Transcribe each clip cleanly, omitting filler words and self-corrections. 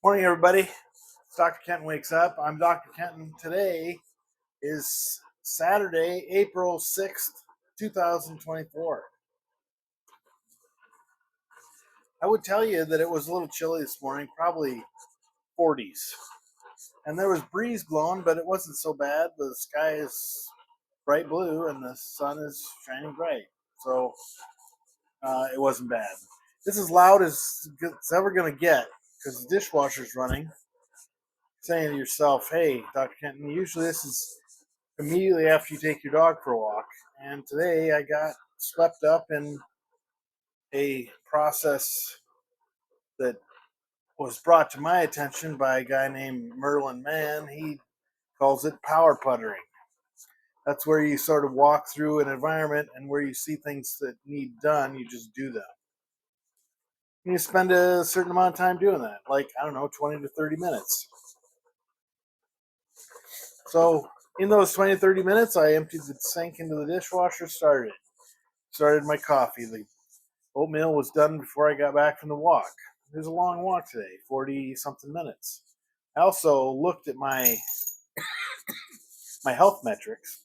Morning, everybody. It's Dr. Kenton Wakes Up. I'm Dr. Kenton. Today is Saturday, April 6th, 2024. I would tell you that it was a little chilly this morning, probably 40s. And there was breeze blowing, but it wasn't so bad. The sky is bright blue and the sun is shining bright. So it wasn't bad. This is loud as it's ever going to get because the dishwasher's running. Saying to yourself, hey, Dr. Kenton, usually this is immediately after you take your dog for a walk. And today I got swept up in a process that was brought to my attention by a guy named Merlin Mann. He calls it power puttering. That's where you sort of walk through an environment and where you see things that need done, you just do them. And you spend a certain amount of time doing that, like, I don't know, 20 to 30 minutes. So in those 20 to 30 minutes, I emptied the sink into the dishwasher, started my coffee. The oatmeal was done before I got back from the walk. It was a long walk today, 40 something minutes. I also looked at my health metrics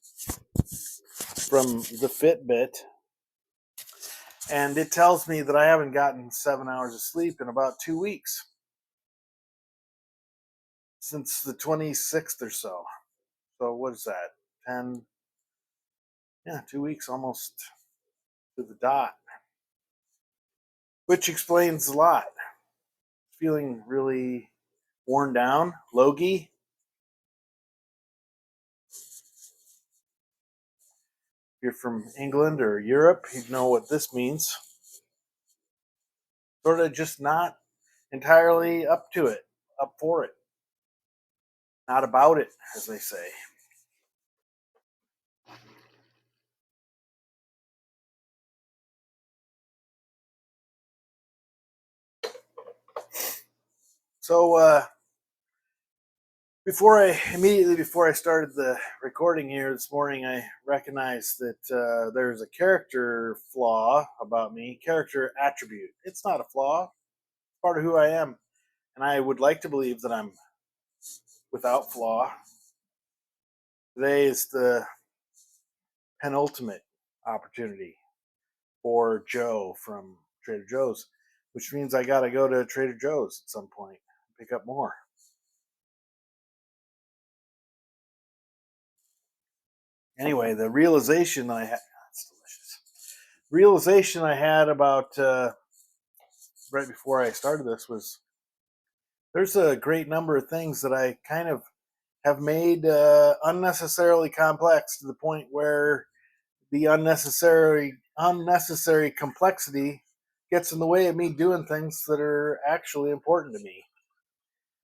from the Fitbit, and it tells me that I haven't gotten 7 hours of sleep in about 2 weeks. Since the 26th or so. So what is that? 10, 2 weeks almost to the dot. Which explains a lot. Feeling really worn down, logy. If you're from England or Europe, you'd know what this means. Sort of just not entirely up to it, up for it. Not about it, as they say. So before I started the recording here this morning, I recognized that there's a character flaw about me, character attribute. It's not a flaw, it's part of who I am. And I would like to believe that I'm without flaw. Today is the penultimate opportunity for Joe from Trader Joe's, which means I got to go to Trader Joe's at some point and pick up more. Anyway, the realization I had, that's delicious. Realization I had about right before I started this was there's a great number of things that I kind of have made unnecessarily complex to the point where the unnecessary complexity gets in the way of me doing things that are actually important to me.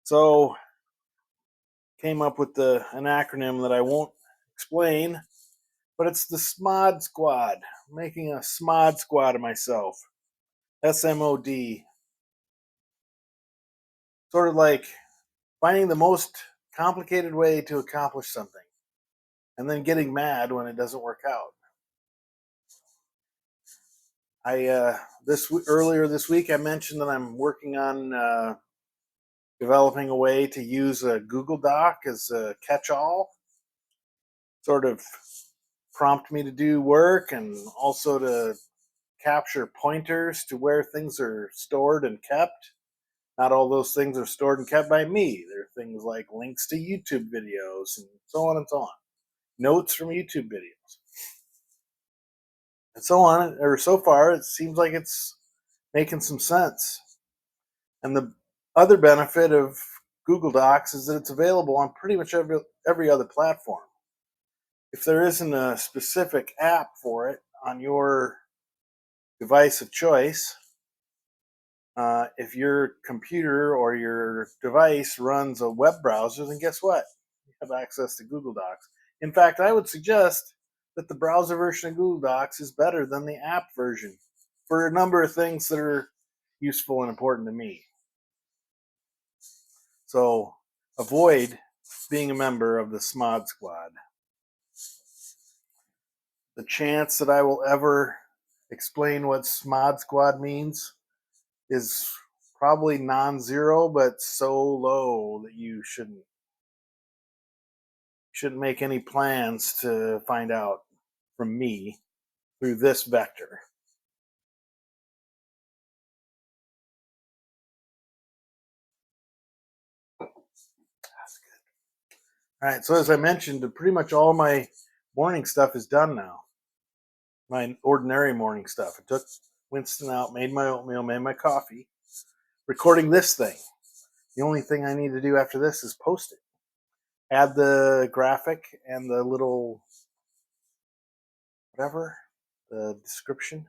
So came up with an acronym that I won't explain, but it's the S.M.O.D squad. I'm making a S.M.O.D squad of myself. S.M.O.D. Sort of like finding the most complicated way to accomplish something and then getting mad when it doesn't work out. Earlier this week I mentioned that I'm working on developing a way to use a Google Doc as a catch-all, sort of prompt me to do work and also to capture pointers to where things are stored and kept. Not all those things are stored and kept by me. There are things like links to YouTube videos and so on and so on. Notes from YouTube videos. And so on, or so far, it seems like it's making some sense. And the other benefit of Google Docs is that it's available on pretty much every other platform. If there isn't a specific app for it on your device of choice, if your computer or your device runs a web browser, then guess what? You have access to Google Docs. In fact, I would suggest that the browser version of Google Docs is better than the app version for a number of things that are useful and important to me. So avoid being a member of the S.M.O.D squad. The chance that I will ever explain what S.M.O.D squad means is probably non-zero, but so low that you shouldn't make any plans to find out from me through this vector. All right, so as I mentioned, pretty much all my morning stuff is done now. My ordinary morning stuff. I took Winston out, made my oatmeal, made my coffee, recording this thing. The only thing I need to do after this is post it. Add the graphic and the little whatever, the description.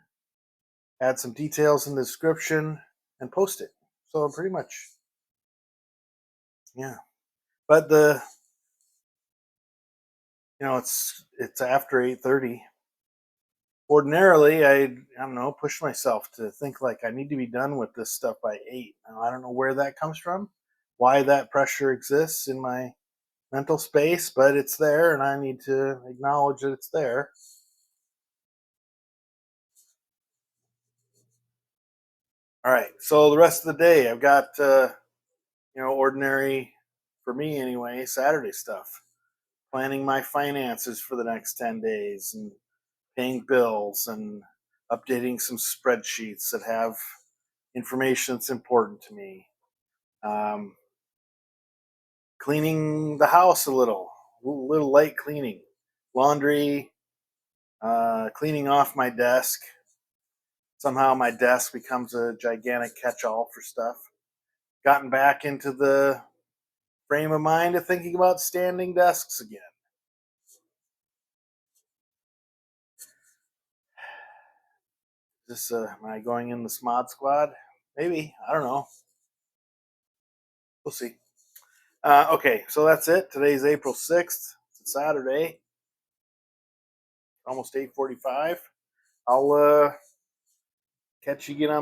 Add some details in the description and post it. So I'm pretty much, yeah. But it's after 8:30. Ordinarily, I don't know, push myself to think like I need to be done with this stuff by 8. Now, I don't know where that comes from, why that pressure exists in my mental space, but it's there, and I need to acknowledge that it's there. All right, so the rest of the day, I've got ordinary for me anyway, Saturday stuff. Planning my finances for the next 10 days and paying bills and updating some spreadsheets that have information that's important to me. Um, Cleaning the house a little light cleaning, laundry, cleaning off my desk. Somehow my desk becomes a gigantic catch-all for stuff. Gotten back into the frame of mind of thinking about standing desks again. Am I going in the S.M.O.D squad? Maybe. I don't know. We'll see. Okay, so that's it. Today's April 6th. It's Saturday. Almost 8:45. I'll catch you again on